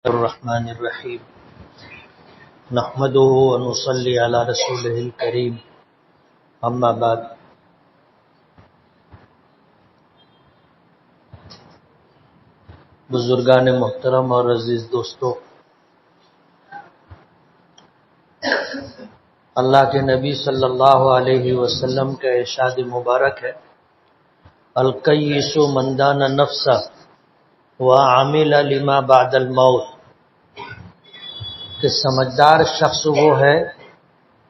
الرحمن الرحیم نحمده ونصلی علی رسوله الکریم اما بعد بزرگان محترم اور عزیز دوستو، اللہ کے نبی صلی اللہ علیہ وسلم کا ارشاد مبارک ہے، القیس من دان نفسہ وعمل لما بعد الموت، کہ سمجھدار شخص وہ ہے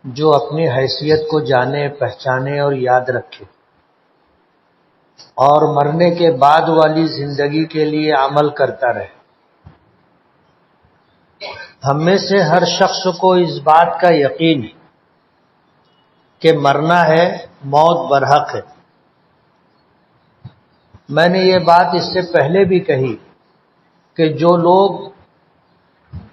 جو اپنی حیثیت کو جانے، پہچانے اور یاد رکھے اور مرنے کے بعد والی زندگی کے لیے عمل کرتا رہے۔ ہم میں سے ہر شخص کو اس بات کا یقین ہے کہ مرنا ہے، موت برحق ہے۔ میں نے یہ بات اس سے پہلے بھی کہی کہ جو لوگ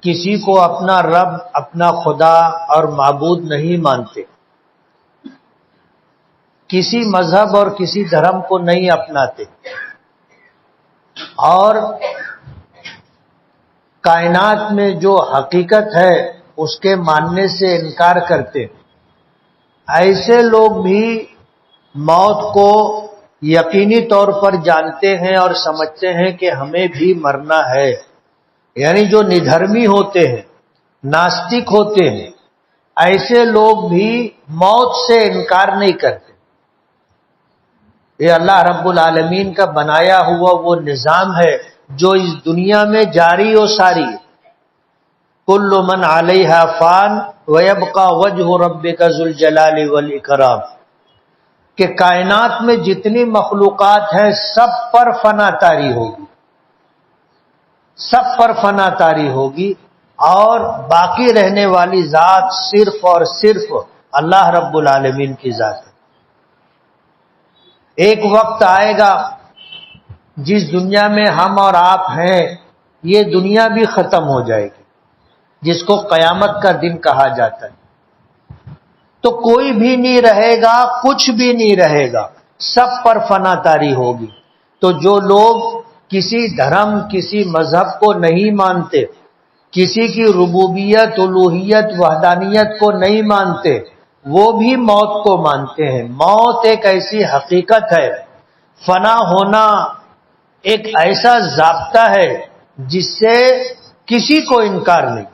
کسی کو اپنا رب، اپنا خدا اور معبود نہیں مانتے، کسی مذہب اور کسی دھرم کو نہیں اپناتے اور کائنات میں جو حقیقت ہے اس کے ماننے سے انکار کرتے، ایسے لوگ بھی موت کو یقینی طور پر جانتے ہیں اور سمجھتے ہیں کہ ہمیں بھی مرنا ہے۔ یعنی جو ندھرمی ہوتے ہیں، ناستک ہوتے ہیں، ایسے لوگ بھی موت سے انکار نہیں کرتے۔ یہ اللہ رب العالمین کا بنایا ہوا وہ نظام ہے جو اس دنیا میں جاری و ساری ہے۔ کل من علیہا فان ویبقى وجہ ربک ذو الجلال والاکرام، کہ کائنات میں جتنی مخلوقات ہیں سب پر فنا طاری ہوگی، سب پر فنا طاری ہوگی، اور باقی رہنے والی ذات صرف اور صرف اللہ رب العالمین کی ذات ہے۔ ایک وقت آئے گا جس دنیا میں ہم اور آپ ہیں یہ دنیا بھی ختم ہو جائے گی، جس کو قیامت کا دن کہا جاتا ہے۔ تو کوئی بھی نہیں رہے گا، کچھ بھی نہیں رہے گا، سب پر فنا طاری ہوگی۔ تو جو لوگ کسی دھرم، کسی مذہب کو نہیں مانتے، کسی کی ربوبیت، الوہیت، وحدانیت کو نہیں مانتے، وہ بھی موت کو مانتے ہیں۔ موت ایک ایسی حقیقت ہے، فنا ہونا ایک ایسا ضابطہ ہے جس سے کسی کو انکار نہیں،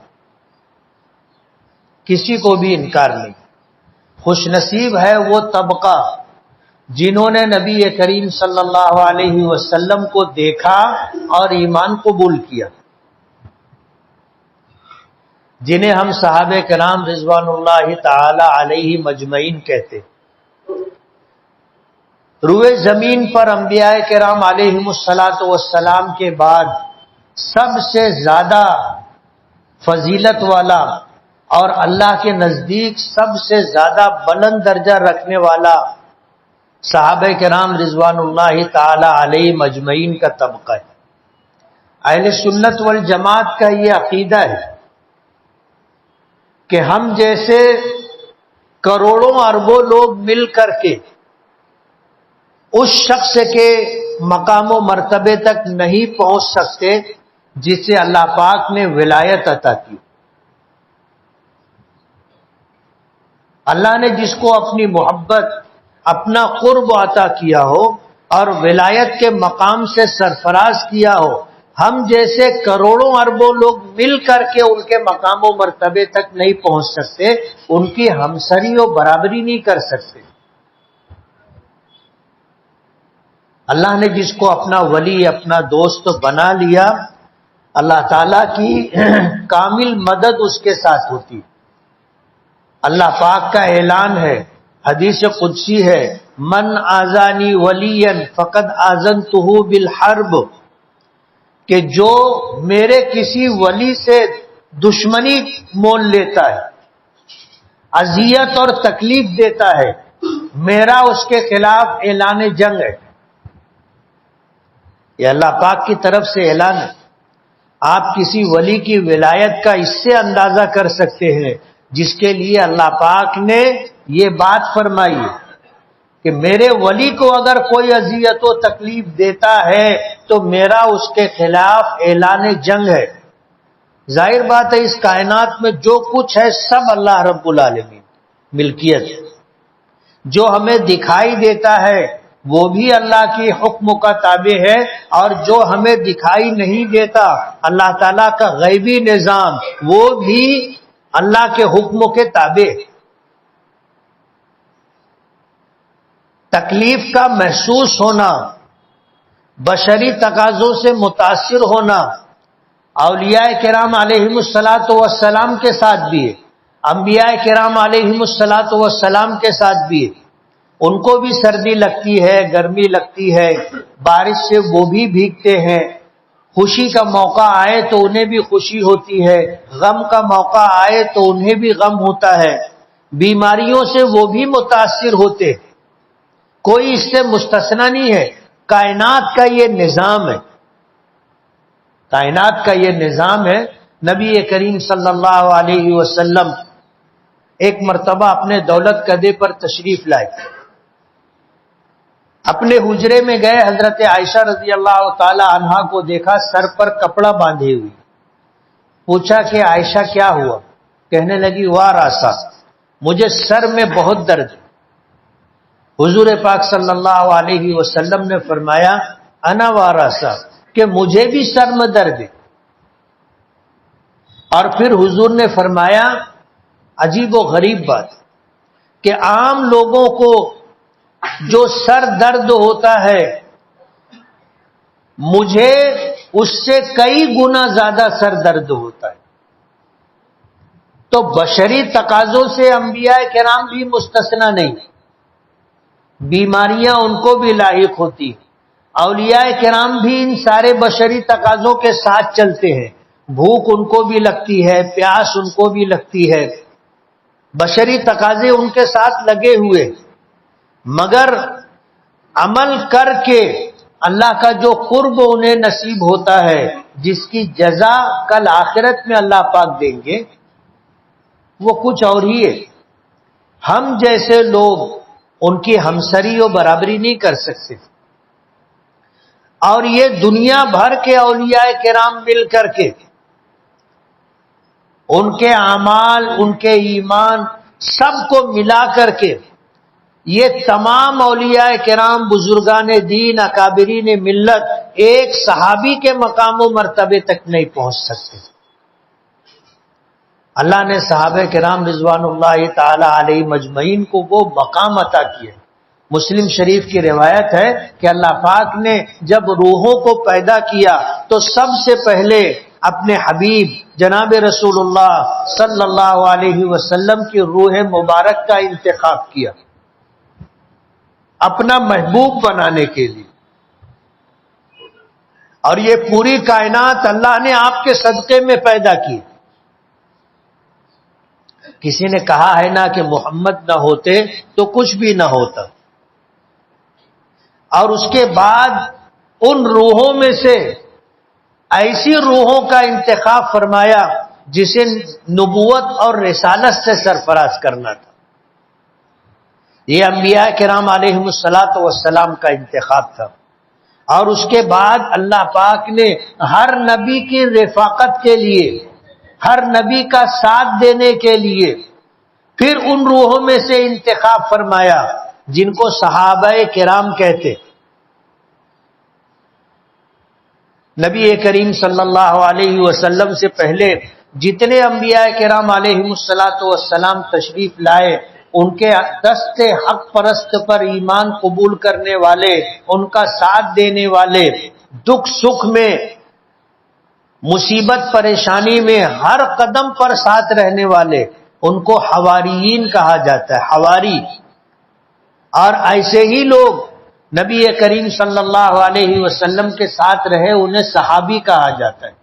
کسی کو بھی انکار نہیں۔ خوش نصیب ہے وہ طبقہ جنہوں نے نبی کریم صلی اللہ علیہ وسلم کو دیکھا اور ایمان قبول کیا، جنہیں ہم صحابہ کرام رضوان اللہ تعالی علیہ مجمعین کہتے۔ روئے زمین پر انبیاء کرام علیہم الصلاۃ والسلام کے بعد سب سے زیادہ فضیلت والا اور اللہ کے نزدیک سب سے زیادہ بلند درجہ رکھنے والا صحابہ کرام رضوان اللہ تعالی علیہ مجمعین کا طبقہ ہے۔ اہل سنت والجماعت کا یہ عقیدہ ہے کہ ہم جیسے کروڑوں اربوں لوگ مل کر کے اس شخص کے مقام و مرتبے تک نہیں پہنچ سکتے جس سے اللہ پاک نے ولایت عطا کی۔ اللہ نے جس کو اپنی محبت، اپنا قرب عطا کیا ہو اور ولایت کے مقام سے سرفراز کیا ہو، ہم جیسے کروڑوں اربوں لوگ مل کر کے ان کے مقام و مرتبے تک نہیں پہنچ سکتے، ان کی ہمسری و برابری نہیں کر سکتے۔ اللہ نے جس کو اپنا ولی، اپنا دوست بنا لیا، اللہ تعالیٰ کی کامل مدد اس کے ساتھ ہوتی۔ اللہ پاک کا اعلان ہے، حدیث قدسی ہے، من آذانی ولیا فقد آذنتہ بالحرب، کہ جو میرے کسی ولی سے دشمنی مول لیتا ہے، اذیت اور تکلیف دیتا ہے، میرا اس کے خلاف اعلان جنگ ہے۔ یہ اللہ پاک کی طرف سے اعلان ہے۔ آپ کسی ولی کی ولایت کا اس سے اندازہ کر سکتے ہیں جس کے لیے اللہ پاک نے یہ بات فرمائی ہے کہ میرے ولی کو اگر کوئی اذیت و تکلیف دیتا ہے تو میرا اس کے خلاف اعلان جنگ ہے۔ ظاہر بات ہے اس کائنات میں جو کچھ ہے سب اللہ رب العالمین ملکیت ہے۔ جو ہمیں دکھائی دیتا ہے وہ بھی اللہ کی حکم کا تابع ہے، اور جو ہمیں دکھائی نہیں دیتا اللہ تعالیٰ کا غیبی نظام وہ بھی اللہ کے حکم کے تابع ہے۔ تکلیف کا محسوس ہونا، بشری تقاضوں سے متاثر ہونا اولیاء کرام علیہم الصلاۃ والسلام کے ساتھ بھی ہے، انبیاء کرام علیہم الصلاۃ والسلام کے ساتھ بھی ہے۔ ان کو بھی سردی لگتی ہے، گرمی لگتی ہے، بارش سے وہ بھی بھیگتے ہیں، خوشی کا موقع آئے تو انہیں بھی خوشی ہوتی ہے، غم کا موقع آئے تو انہیں بھی غم ہوتا ہے، بیماریوں سے وہ بھی متاثر ہوتے ہیں، کوئی اس سے مستثنا نہیں ہے۔ کائنات کا یہ نظام ہے، کائنات کا یہ نظام ہے۔ نبی کریم صلی اللہ علیہ وسلم ایک مرتبہ اپنے دولت کدے پر تشریف لائے، اپنے حجرے میں گئے، حضرت عائشہ رضی اللہ تعالی عنہا کو دیکھا سر پر کپڑا باندھے ہوئی، پوچھا کہ عائشہ کیا ہوا؟ کہنے لگی واہ راسا، مجھے سر میں بہت درد ہے۔ حضور پاک صلی اللہ علیہ وسلم نے فرمایا انا واراسا، کہ مجھے بھی سر میں درد ہے۔ اور پھر حضور نے فرمایا عجیب و غریب بات کہ عام لوگوں کو جو سر درد ہوتا ہے مجھے اس سے کئی گنا زیادہ سر درد ہوتا ہے۔ تو بشری تقاضوں سے انبیاء کرام بھی مستثنا نہیں، بیماریاں ان کو بھی لاحق ہوتی، اولیاء کرام بھی ان سارے بشری تقاضوں کے ساتھ چلتے ہیں، بھوک ان کو بھی لگتی ہے، پیاس ان کو بھی لگتی ہے، بشری تقاضے ان کے ساتھ لگے ہوئے، مگر عمل کر کے اللہ کا جو قرب انہیں نصیب ہوتا ہے، جس کی جزا کل آخرت میں اللہ پاک دیں گے، وہ کچھ اور ہی ہے۔ ہم جیسے لوگ ان کی ہمسری و برابری نہیں کر سکتے، اور یہ دنیا بھر کے اولیاء کرام مل کر کے ان کے اعمال، ان کے ایمان سب کو ملا کر کے یہ تمام اولیاء کرام، بزرگان دین، اکابرین ملت ایک صحابی کے مقام و مرتبے تک نہیں پہنچ سکتے۔ اللہ نے صحابہ کرام رضوان اللہ تعالی علیہ مجمعین کو وہ مقام عطا کیا۔ مسلم شریف کی روایت ہے کہ اللہ پاک نے جب روحوں کو پیدا کیا تو سب سے پہلے اپنے حبیب جناب رسول اللہ صلی اللہ علیہ وسلم کی روح مبارک کا انتخاب کیا اپنا محبوب بنانے کے لیے، اور یہ پوری کائنات اللہ نے آپ کے صدقے میں پیدا کی۔ کسی نے کہا ہے نا کہ محمد نہ ہوتے تو کچھ بھی نہ ہوتا، اور اس کے بعد ان روحوں میں سے ایسی روحوں کا انتخاب فرمایا جسے نبوت اور رسالت سے سرفراز کرنا تھا۔ یہ انبیاء کرام علیہم الصلاۃ والسلام کا انتخاب تھا، اور اس کے بعد اللہ پاک نے ہر نبی کی رفاقت کے لیے، ہر نبی کا ساتھ دینے کے لیے پھر ان روحوں میں سے انتخاب فرمایا جن کو صحابہ کرام کہتے۔ نبی کریم صلی اللہ علیہ وسلم سے پہلے جتنے انبیاء کرام علیہم الصلاۃ والسلام تشریف لائے، ان کے دست حق پرست پر ایمان قبول کرنے والے، ان کا ساتھ دینے والے، دکھ سکھ میں، مصیبت پریشانی میں ہر قدم پر ساتھ رہنے والے، ان کو حواریین کہا جاتا ہے، حواری۔ اور ایسے ہی لوگ نبی کریم صلی اللہ علیہ وسلم کے ساتھ رہے، انہیں صحابی کہا جاتا ہے۔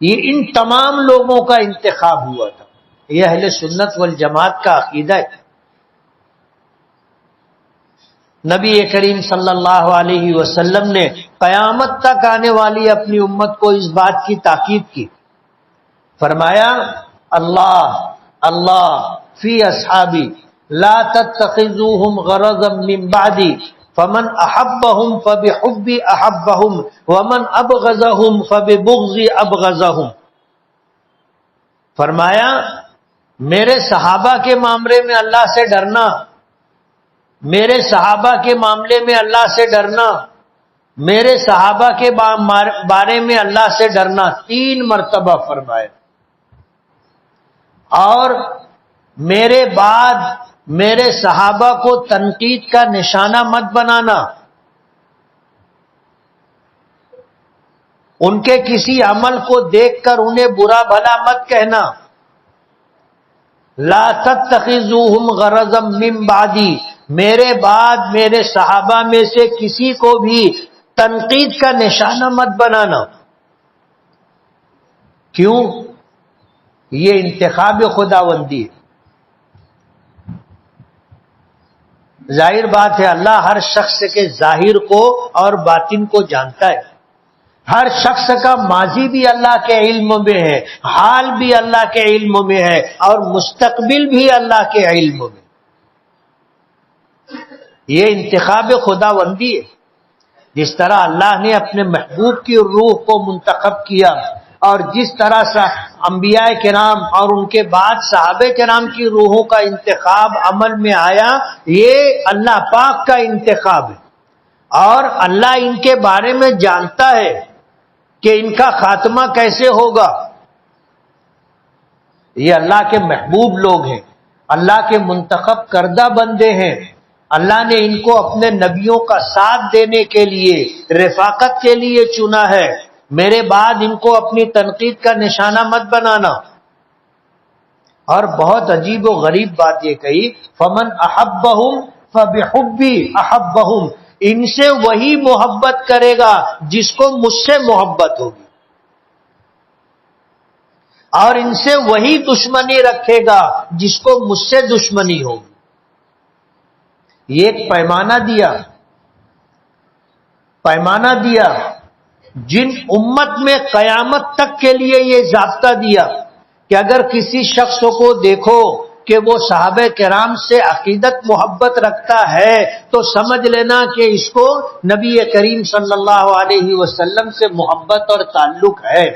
یہ ان تمام لوگوں کا انتخاب ہوا تھا۔ یہ اہل سنت والجماعت کا عقیدہ ہے۔ نبی کریم صلی اللہ علیہ وسلم نے قیامت تک آنے والی اپنی امت کو اس بات کی تاکید کی، فرمایا اللہ اللہ فی اصحابی لا تتخذوهم غرضا من بعدی فمن احبهم فبحبی احبهم ومن ابغضهم فببغضی ابغضهم۔ فرمایا میرے صحابہ کے معاملے میں اللہ سے ڈرنا، میرے صحابہ کے معاملے میں اللہ سے ڈرنا، میرے صحابہ کے بارے میں اللہ سے ڈرنا 3 مرتبہ فرمایا، اور میرے بعد میرے صحابہ کو تنقید کا نشانہ مت بنانا، ان کے کسی عمل کو دیکھ کر انہیں برا بھلا مت کہنا، لا تتخذوہم غرضا من بعدی، میرے بعد میرے صحابہ میں سے کسی کو بھی تنقید کا نشانہ مت بنانا۔ کیوں؟ یہ انتخاب خداوندی ہے۔ ظاہر بات ہے اللہ ہر شخص کے ظاہر کو اور باطن کو جانتا ہے، ہر شخص کا ماضی بھی اللہ کے علم میں ہے، حال بھی اللہ کے علم میں ہے، اور مستقبل بھی اللہ کے علم میں۔ یہ انتخاب خداوندی ہے۔ جس طرح اللہ نے اپنے محبوب کی روح کو منتخب کیا، اور جس طرح سے انبیاء کرام اور ان کے بعد صحابہ کرام کی روحوں کا انتخاب عمل میں آیا، یہ اللہ پاک کا انتخاب ہے، اور اللہ ان کے بارے میں جانتا ہے کہ ان کا خاتمہ کیسے ہوگا۔ یہ اللہ کے محبوب لوگ ہیں، اللہ کے منتخب کردہ بندے ہیں، اللہ نے ان کو اپنے نبیوں کا ساتھ دینے کے لیے، رفاقت کے لیے چنا ہے۔ میرے بعد ان کو اپنی تنقید کا نشانہ مت بنانا۔ اور بہت عجیب و غریب بات یہ کہی، فمن احبہم فبحبی احبہم، ان سے وہی محبت کرے گا جس کو مجھ سے محبت ہوگی، اور ان سے وہی دشمنی رکھے گا جس کو مجھ سے دشمنی ہوگی۔ یہ ایک پیمانہ دیا جن امت میں قیامت تک کے لیے یہ ضابطہ دیا کہ اگر کسی شخص کو دیکھو کہ وہ صحابہ کرام سے عقیدت محبت رکھتا ہے تو سمجھ لینا کہ اس کو نبی کریم صلی اللہ علیہ وسلم سے محبت اور تعلق ہے،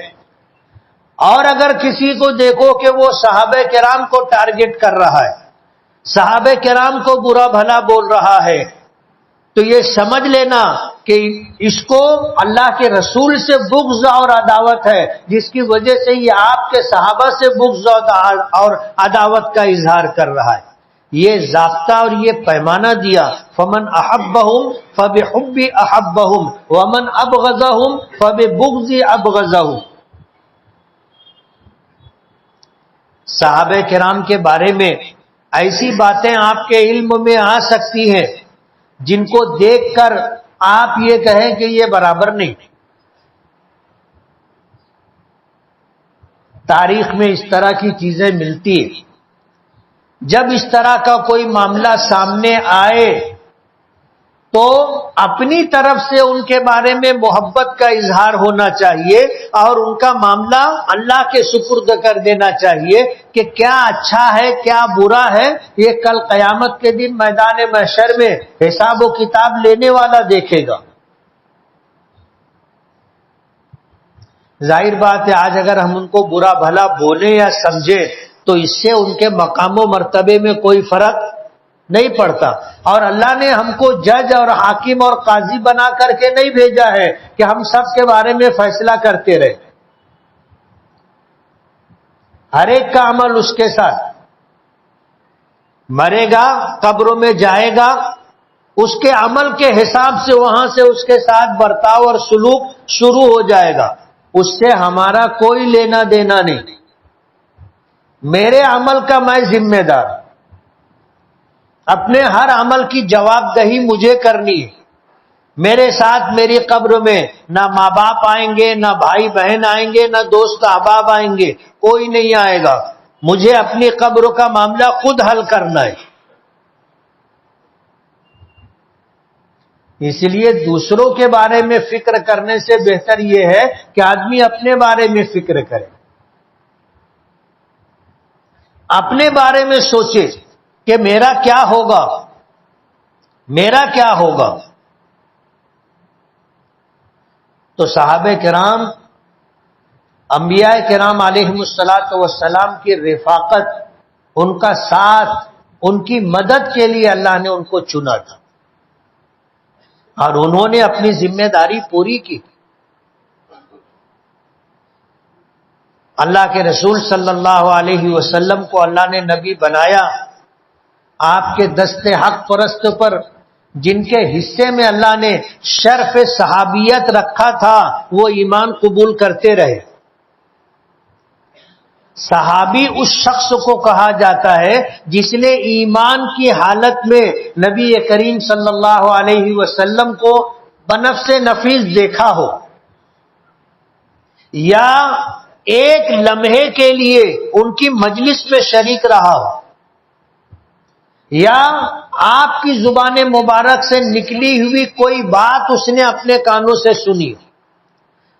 اور اگر کسی کو دیکھو کہ وہ صحابہ کرام کو ٹارگٹ کر رہا ہے، صحابہ کرام کو برا بھلا بول رہا ہے، تو یہ سمجھ لینا کہ اس کو اللہ کے رسول سے بغض اور عداوت ہے، جس کی وجہ سے یہ آپ کے صحابہ سے بغض اور عداوت کا اظہار کر رہا ہے۔ یہ ضابطہ اور یہ پیمانہ دیا، فمن احبہم فبحبی احبہم ومن ابغضہم فببغضی ابغضہم۔ صحابہ کرام کے بارے میں ایسی باتیں آپ کے علم میں آ سکتی ہیں جن کو دیکھ کر آپ یہ کہیں کہ یہ برابر نہیں۔ تاریخ میں اس طرح کی چیزیں ملتی ہیں۔ جب اس طرح کا کوئی معاملہ سامنے آئے تو اپنی طرف سے ان کے بارے میں محبت کا اظہار ہونا چاہیے، اور ان کا معاملہ اللہ کے سپرد کر دینا چاہیے کہ کیا اچھا ہے کیا برا ہے، یہ کل قیامت کے دن میدان محشر میں حساب و کتاب لینے والا دیکھے گا۔ ظاہر بات ہے آج اگر ہم ان کو برا بھلا بولیں یا سمجھیں تو اس سے ان کے مقام و مرتبے میں کوئی فرق نہیں پڑتا، اور اللہ نے ہم کو جج اور حاکم اور قاضی بنا کر کے نہیں بھیجا ہے کہ ہم سب کے بارے میں فیصلہ کرتے رہے۔ ہر ایک کا عمل اس کے ساتھ، مرے گا قبروں میں جائے گا، اس کے عمل کے حساب سے وہاں سے اس کے ساتھ برتاؤ اور سلوک شروع ہو جائے گا، اس سے ہمارا کوئی لینا دینا نہیں۔ میرے عمل کا میں ذمہ دار، اپنے ہر عمل کی جواب دہی مجھے کرنی ہے۔ میرے ساتھ میری قبر میں نہ ماں باپ آئیں گے، نہ بھائی بہن آئیں گے، نہ دوست احباب آئیں گے، کوئی نہیں آئے گا۔ مجھے اپنی قبر کا معاملہ خود حل کرنا ہے۔ اس لیے دوسروں کے بارے میں فکر کرنے سے بہتر یہ ہے کہ آدمی اپنے بارے میں فکر کرے، اپنے بارے میں سوچے کہ میرا کیا ہوگا، میرا کیا ہوگا۔ تو صحابہ کرام انبیاء کرام علیہم الصلاۃ والسلام کی رفاقت، ان کا ساتھ، ان کی مدد کے لیے اللہ نے ان کو چنا تھا، اور انہوں نے اپنی ذمہ داری پوری کی۔ اللہ کے رسول صلی اللہ علیہ وسلم کو اللہ نے نبی بنایا، آپ کے دست حق پرست پر جن کے حصے میں اللہ نے شرف صحابیت رکھا تھا وہ ایمان قبول کرتے رہے۔ صحابی اس شخص کو کہا جاتا ہے جس نے ایمان کی حالت میں نبی کریم صلی اللہ علیہ وسلم کو بنفس نفیس دیکھا ہو، یا ایک لمحے کے لیے ان کی مجلس میں شریک رہا ہو، یا آپ کی زبان مبارک سے نکلی ہوئی کوئی بات اس نے اپنے کانوں سے سنی۔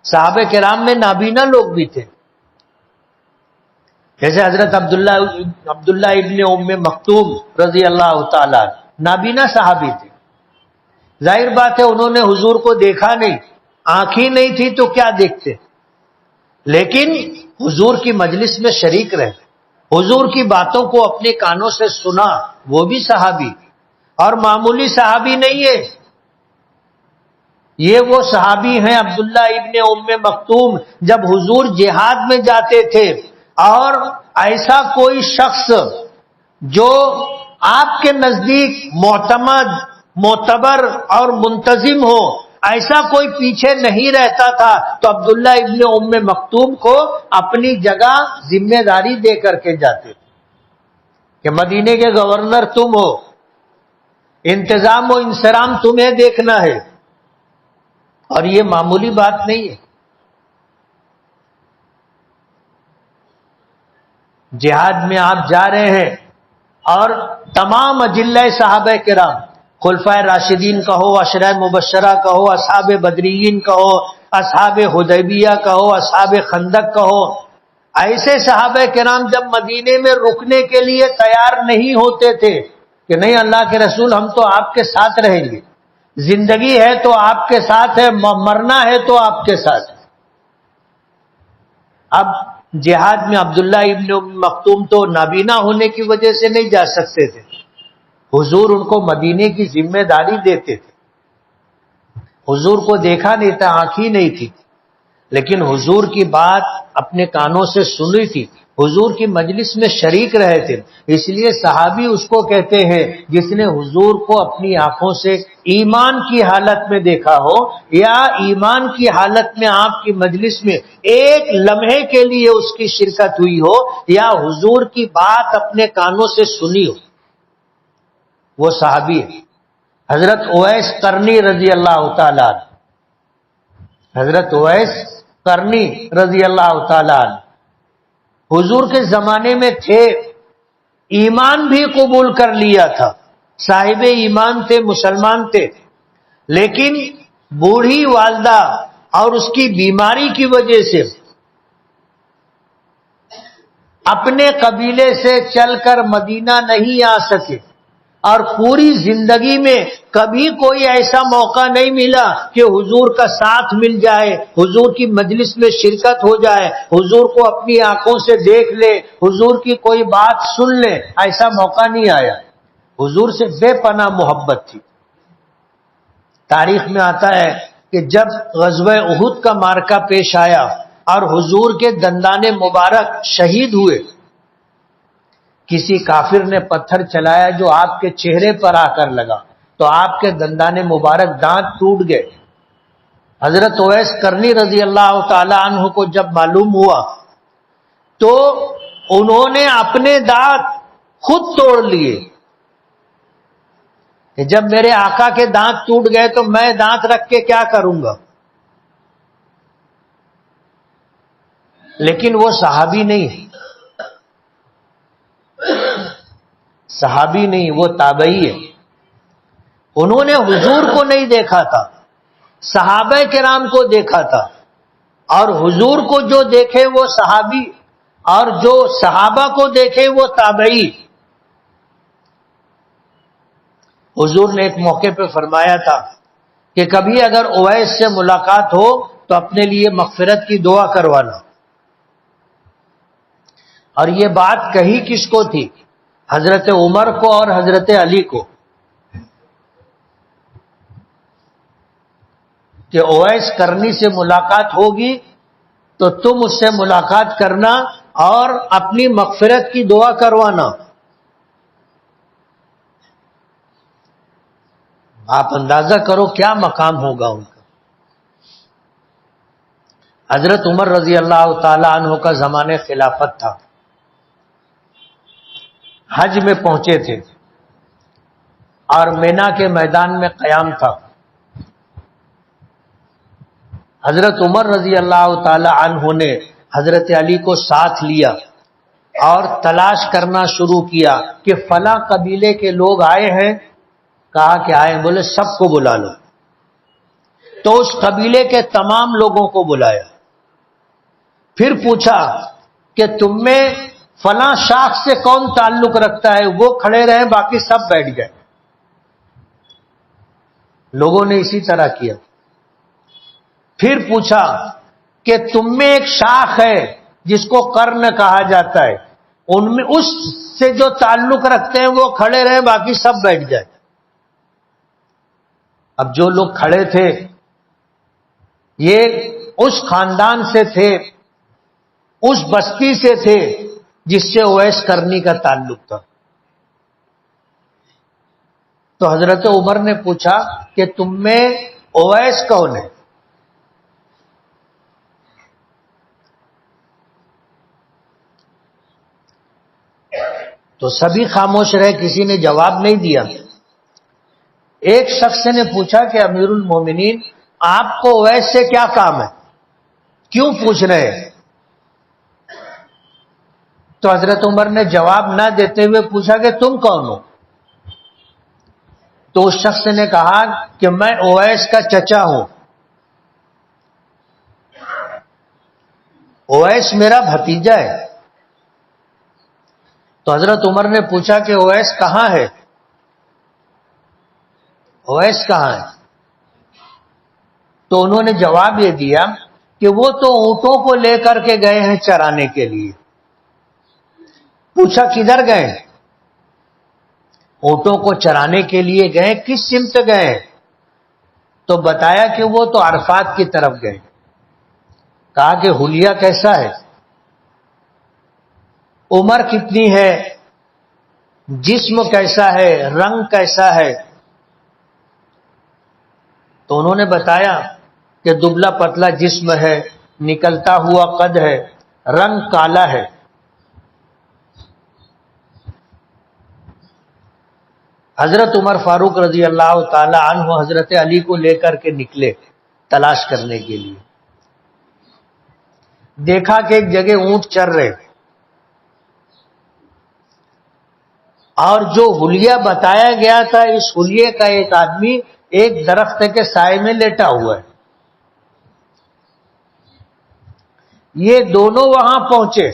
صحابہ کرام میں نابینا لوگ بھی تھے، جیسے حضرت عبداللہ ابن ام مکتوم رضی اللہ تعالیٰ، نابینا صحابی تھے۔ ظاہر بات ہے انہوں نے حضور کو دیکھا نہیں، آنکھیں نہیں تھی تو کیا دیکھتے، لیکن حضور کی مجلس میں شریک رہے، حضور کی باتوں کو اپنے کانوں سے سنا، وہ بھی صحابی، اور معمولی صحابی نہیں ہے۔ یہ وہ صحابی ہیں عبداللہ ابن ام مکتوم، جب حضور جہاد میں جاتے تھے اور ایسا کوئی شخص جو آپ کے نزدیک معتمد، معتبر اور منتظم ہو، ایسا کوئی پیچھے نہیں رہتا تھا، تو عبداللہ ابن ام مکتوم کو اپنی جگہ ذمہ داری دے کر کے جاتے تھے کہ مدینے کے گورنر تم ہو، انتظام و انصرام تمہیں دیکھنا ہے، اور یہ معمولی بات نہیں ہے۔ جہاد میں آپ جا رہے ہیں اور تمام اجلہ صحابہ کرام، خلفائے راشدین کہو، عشرہ مبشرہ کہو، اصحاب بدریین کہو، اصحاب حدیبیہ کہو، اصحاب خندق کہو، ایسے صحابہ کرام جب مدینے میں رکنے کے لیے تیار نہیں ہوتے تھے کہ نہیں اللہ کے رسول ہم تو آپ کے ساتھ رہیں گے، زندگی ہے تو آپ کے ساتھ ہے، مرنا ہے تو آپ کے ساتھ ہے۔ اب جہاد میں عبداللہ ابن ام مکتوم تو نابینا ہونے کی وجہ سے نہیں جا سکتے تھے، حضور ان کو مدینے کی ذمہ داری دیتے تھے۔ حضور کو دیکھا نہیں تھا، آنکھیں نہیں تھی، لیکن حضور کی بات اپنے کانوں سے سنی تھی، حضور کی مجلس میں شریک رہے تھے، اس لیے صحابی اس کو کہتے ہیں جس نے حضور کو اپنی آنکھوں سے ایمان کی حالت میں دیکھا ہو، یا ایمان کی حالت میں آپ کی مجلس میں ایک لمحے کے لیے اس کی شرکت ہوئی ہو، یا حضور کی بات اپنے کانوں سے سنی ہو، وہ صحابی ہے۔ حضرت اویس قرنی رضی اللہ تعالیٰ، حضرت اویس قرنی رضی اللہ تعالیٰ حضور کے زمانے میں تھے، ایمان بھی قبول کر لیا تھا، صاحب ایمان تھے، مسلمان تھے، لیکن بوڑھی والدہ اور اس کی بیماری کی وجہ سے اپنے قبیلے سے چل کر مدینہ نہیں آ سکے، اور پوری زندگی میں کبھی کوئی ایسا موقع نہیں ملا کہ حضور کا ساتھ مل جائے، حضور کی مجلس میں شرکت ہو جائے، حضور کو اپنی آنکھوں سے دیکھ لے، حضور کی کوئی بات سن لے، ایسا موقع نہیں آیا۔ حضور سے بے پناہ محبت تھی۔ تاریخ میں آتا ہے کہ جب غزوہ احد کا معرکہ پیش آیا اور حضور کے دندان مبارک شہید ہوئے، کسی کافر نے پتھر چلایا جو آپ کے چہرے پر آ کر لگا تو آپ کے دندان مبارک دانت ٹوٹ گئے۔ حضرت اویس قرنی رضی اللہ تعالی عنہ کو جب معلوم ہوا تو انہوں نے اپنے دانت خود توڑ لیے کہ جب میرے آقا کے دانت ٹوٹ گئے تو میں دانت رکھ کے کیا کروں گا، لیکن وہ صحابی نہیں ہے، صحابی نہیں، وہ تابعی ہے۔ انہوں نے حضور کو نہیں دیکھا تھا، صحابہ کرام کو دیکھا تھا، اور حضور کو جو دیکھے وہ صحابی، اور جو صحابہ کو دیکھے وہ تابعی۔ حضور نے ایک موقع پہ فرمایا تھا کہ کبھی اگر اویس سے ملاقات ہو تو اپنے لیے مغفرت کی دعا کروانا، اور یہ بات کہی کس کو تھی؟ حضرت عمر کو اور حضرت علی کو، کہ اویس کرنی سے ملاقات ہوگی تو تم اس سے ملاقات کرنا اور اپنی مغفرت کی دعا کروانا۔ آپ اندازہ کرو کیا مقام ہوگا ان کا۔ حضرت عمر رضی اللہ تعالی عنہ کا زمانے خلافت تھا، حج میں پہنچے تھے اور مینا کے میدان میں قیام تھا۔ حضرت عمر رضی اللہ تعالی عنہ نے حضرت علی کو ساتھ لیا اور تلاش کرنا شروع کیا کہ فلاں قبیلے کے لوگ آئے ہیں۔ کہا کہ آئے، بولے سب کو بلا لو۔ تو اس قبیلے کے تمام لوگوں کو بلایا، پھر پوچھا کہ تم میں فلاں شاخ سے کون تعلق رکھتا ہے؟ وہ کھڑے رہے، باقی سب بیٹھ گئے۔ لوگوں نے اسی طرح کیا۔ پھر پوچھا کہ تم میں ایک شاخ ہے جس کو قرن کہا جاتا ہے، ان میں اس سے جو تعلق رکھتے ہیں وہ کھڑے رہے، باقی سب بیٹھ جائے۔ اب جو لوگ کھڑے تھے یہ اس خاندان سے تھے، اس بستی سے تھے جس سے اویس کرنی کا تعلق تھا۔ تو حضرت عمر نے پوچھا کہ تم میں اویس کون ہے؟ تو سبھی خاموش رہے، کسی نے جواب نہیں دیا۔ ایک شخص نے پوچھا کہ امیر المومنین، آپ کو اویس سے کیا کام ہے؟ کیوں پوچھ رہے ہیں؟ تو حضرت عمر نے جواب نہ دیتے ہوئے پوچھا کہ تم کون ہو؟ تو اس شخص نے کہا کہ میں اویس کا چچا ہوں، اویس میرا بھتیجا ہے۔ تو حضرت عمر نے پوچھا کہ اویس کہاں ہے؟ اویس کہاں ہے؟ تو انہوں نے جواب یہ دیا کہ وہ تو اونٹوں کو لے کر کے گئے ہیں چرانے کے لیے۔ پوچھا کدھر گئے؟ اونٹوں کو چرانے کے لیے گئے، کس سمت گئے؟ تو بتایا کہ وہ تو عرفات کی طرف گئے۔ کہا کہ حلیہ کیسا ہے؟ عمر کتنی ہے؟ جسم کیسا ہے؟ رنگ کیسا ہے؟ تو انہوں نے بتایا کہ دبلا پتلا جسم ہے، نکلتا ہوا قد ہے، رنگ کالا ہے۔ حضرت عمر فاروق رضی اللہ تعالی عنہ حضرت علی کو لے کر کے نکلے تلاش کرنے کے لیے۔ دیکھا کہ ایک جگہ اونٹ چر رہے، اور جو حلیہ بتایا گیا تھا اس حلیے کا ایک آدمی ایک درخت کے سائے میں لیٹا ہوا ہے۔ یہ دونوں وہاں پہنچے،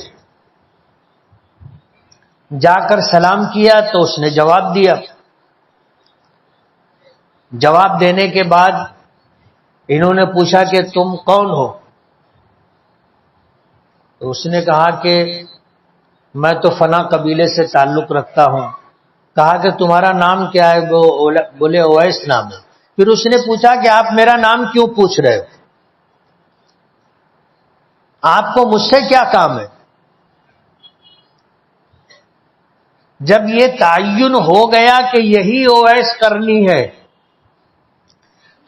جا کر سلام کیا تو اس نے جواب دیا۔ جواب دینے کے بعد انہوں نے پوچھا کہ تم کون ہو؟ تو اس نے کہا کہ میں تو فلاں قبیلے سے تعلق رکھتا ہوں۔ کہا کہ تمہارا نام کیا ہے؟ بولے اویس نام ہے۔ پھر اس نے پوچھا کہ آپ میرا نام کیوں پوچھ رہے ہو؟ آپ کو مجھ سے کیا کام ہے؟ جب یہ تعین ہو گیا کہ یہی اویس کرنی ہے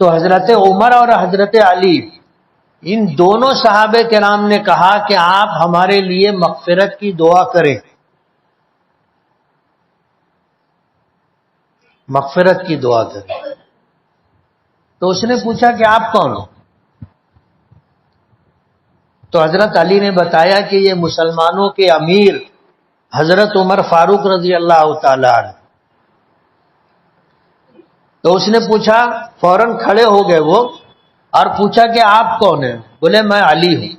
تو حضرت عمر اور حضرت علی ان دونوں صحابہ کرام نے کہا کہ آپ ہمارے لیے مغفرت کی دعا کریں، مغفرت کی دعا کریں۔ تو اس نے پوچھا کہ آپ کون ہو؟ تو حضرت علی نے بتایا کہ یہ مسلمانوں کے امیر حضرت عمر فاروق رضی اللہ تعالی عنہ۔ تو اس نے پوچھا، فوراً کھڑے ہو گئے وہ اور پوچھا کہ آپ کون ہیں؟ بولے میں علی ہوں۔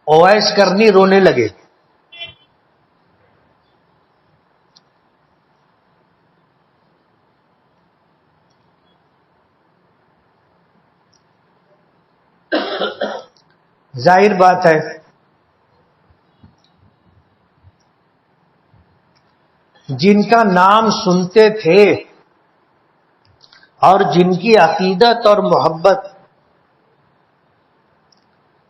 اویس کرنی رونے لگے۔ ظاہر بات ہے جن کا نام سنتے تھے اور جن کی عقیدت اور محبت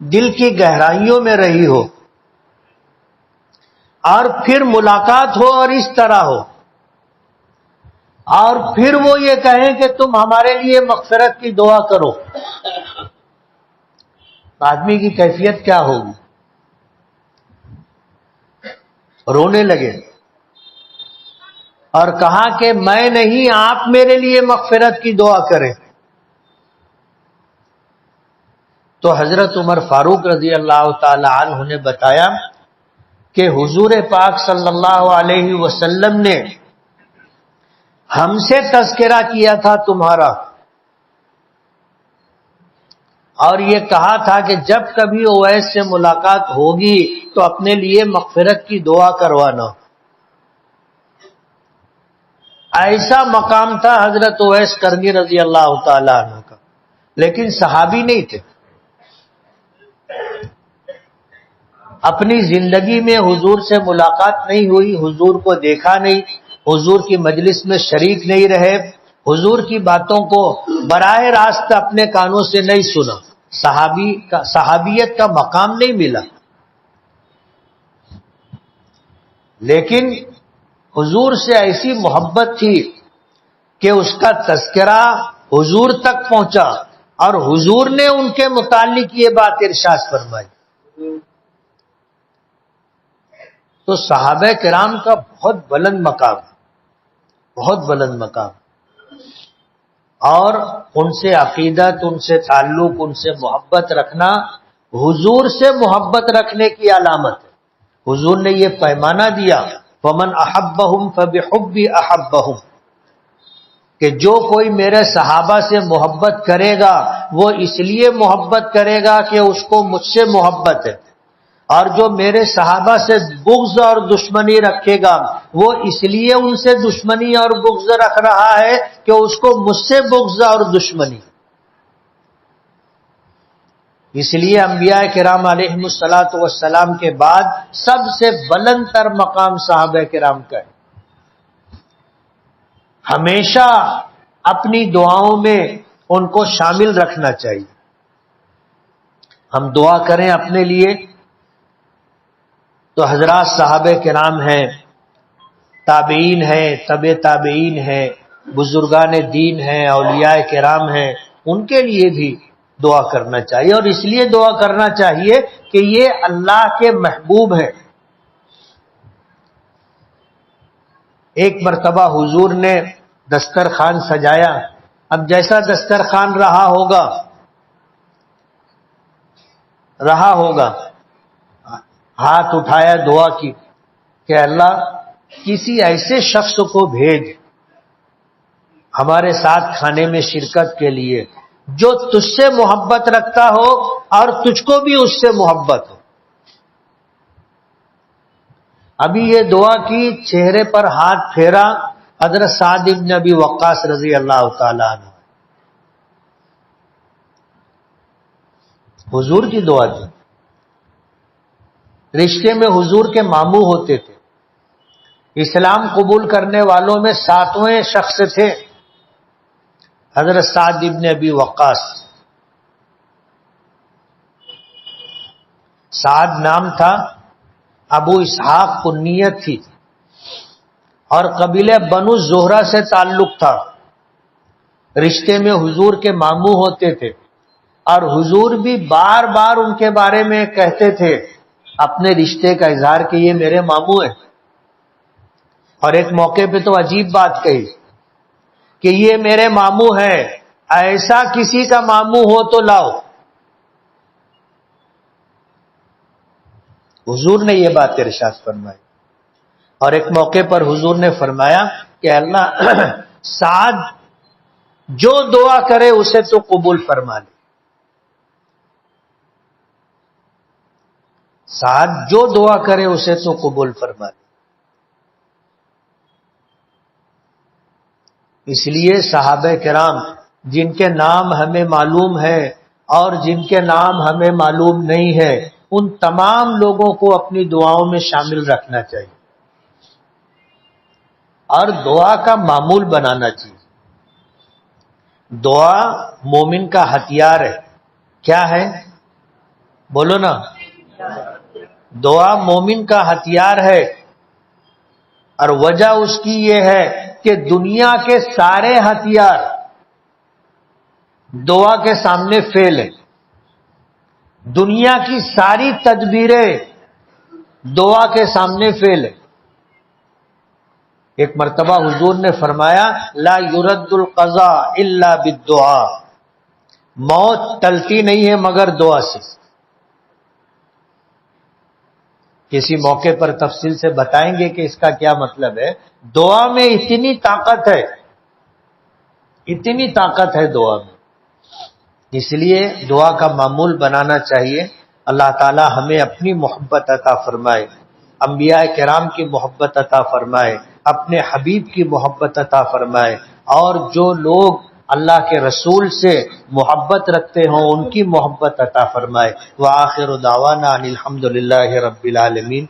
دل کی گہرائیوں میں رہی ہو، اور پھر ملاقات ہو اور اس طرح ہو، اور پھر وہ یہ کہیں کہ تم ہمارے لیے مغفرت کی دعا کرو، آدمی کی کیفیت کیا ہوگی؟ رونے لگے اور کہا کہ میں نہیں، آپ میرے لیے مغفرت کی دعا کریں۔ تو حضرت عمر فاروق رضی اللہ تعالی عنہ نے بتایا کہ حضور پاک صلی اللہ علیہ وسلم نے ہم سے تذکرہ کیا تھا تمہارا، اور یہ کہا تھا کہ جب کبھی اویس سے ملاقات ہوگی تو اپنے لیے مغفرت کی دعا کروانا۔ ایسا مقام تھا حضرت اویس کرنی رضی اللہ تعالی عنہ کا، لیکن صحابی نہیں تھے۔ اپنی زندگی میں حضور سے ملاقات نہیں ہوئی، حضور کو دیکھا نہیں، حضور کی مجلس میں شریک نہیں رہے، حضور کی باتوں کو براہ راست اپنے کانوں سے نہیں سنا، صحابیت کا مقام نہیں ملا، لیکن حضور سے ایسی محبت تھی کہ اس کا تذکرہ حضور تک پہنچا اور حضور نے ان کے متعلق یہ بات ارشاد فرمائی۔ تو صحابہ کرام کا بہت بلند مقام، بہت بلند مقام، اور ان سے عقیدت، ان سے تعلق، ان سے محبت رکھنا حضور سے محبت رکھنے کی علامت ہے۔ حضور نے یہ پیمانہ دیا، فَمَنْ أَحَبَّهُمْ فَبِحُبِّي أَحَبَّهُمْ، کہ جو کوئی میرے صحابہ سے محبت کرے گا وہ اس لیے محبت کرے گا کہ اس کو مجھ سے محبت ہے، اور جو میرے صحابہ سے بغض اور دشمنی رکھے گا وہ اس لیے ان سے دشمنی اور بغض رکھ رہا ہے کہ اس کو مجھ سے بغض اور دشمنی۔ اس لیے انبیاء کرام علیہم الصلاۃ والسلام کے بعد سب سے بلند تر مقام صحابہ کرام کا ہے۔ ہمیشہ اپنی دعاؤں میں ان کو شامل رکھنا چاہیے۔ ہم دعا کریں اپنے لیے تو حضرات صحابہ کرام ہیں، تابعین ہیں، تبع تابعین ہیں، بزرگان دین ہیں، اولیاء کرام ہیں، ان کے لیے بھی دعا کرنا چاہیے، اور اس لیے دعا کرنا چاہیے کہ یہ اللہ کے محبوب ہیں۔ ایک مرتبہ حضور نے دسترخوان سجایا، اب جیسا دسترخوان رہا ہوگا ہاتھ اٹھایا، دعا کی کہ اللہ کسی ایسے شخص کو بھیج ہمارے ساتھ کھانے میں شرکت کے لیے جو تجھ سے محبت رکھتا ہو اور تجھ کو بھی اس سے محبت ہو۔ ابھی یہ دعا کی، چہرے پر ہاتھ پھیرا، حضرت سعد بن ابی وقاص رضی اللہ تعالی عنہ، حضور کی دعا کی۔ رشتے میں حضور کے ماموں ہوتے تھے، اسلام قبول کرنے والوں میں 7ویں شخص تھے حضرت سعد بن ابی وقاص۔ سعد نام تھا، ابو اسحاق کنیت تھی، اور قبیلہ بنو زہرہ سے تعلق تھا۔ رشتے میں حضور کے ماموں ہوتے تھے، اور حضور بھی بار بار ان کے بارے میں کہتے تھے اپنے رشتے کا اظہار کہ یہ میرے ماموں ہیں۔ اور ایک موقع پہ تو عجیب بات کہی کہ یہ میرے ماموں ہیں، ایسا کسی کا ماموں ہو تو لاؤ۔ حضور نے یہ بات ارشاد فرمائی، اور ایک موقع پر حضور نے فرمایا کہ اللہ سعد جو دعا کرے اسے تو قبول فرما لے، سعد جو دعا کرے اسے تو قبول فرما لے۔ اس لیے صحابہ کرام جن کے نام ہمیں معلوم ہے اور جن کے نام ہمیں معلوم نہیں ہے، ان تمام لوگوں کو اپنی دعاؤں میں شامل رکھنا چاہیے اور دعا کا معمول بنانا چاہیے۔ دعا مومن کا ہتھیار ہے۔ کیا ہے؟ بولو نا۔ دعا مومن کا ہتھیار ہے، اور وجہ اس کی یہ ہے کہ دنیا کے سارے ہتھیار دعا کے سامنے فیل ہیں۔ دنیا کی ساری تدبیریں دعا کے سامنے فیل ہیں۔ ایک مرتبہ حضور نے فرمایا لا يرد القضاء الا بالدعاء، موت ٹلتی نہیں ہے مگر دعا سے۔ کسی موقع پر تفصیل سے بتائیں گے کہ اس کا کیا مطلب ہے۔ دعا میں اتنی طاقت ہے، اتنی طاقت ہے دعا میں، اس لیے دعا کا معمول بنانا چاہیے۔ اللہ تعالی ہمیں اپنی محبت عطا فرمائے، انبیاء کرام کی محبت عطا فرمائے، اپنے حبیب کی محبت عطا فرمائے، اور جو لوگ اللہ کے رسول سے محبت رکھتے ہوں ان کی محبت عطا فرمائے۔ وآخر دعوانا ان الحمد للہ رب العالمین۔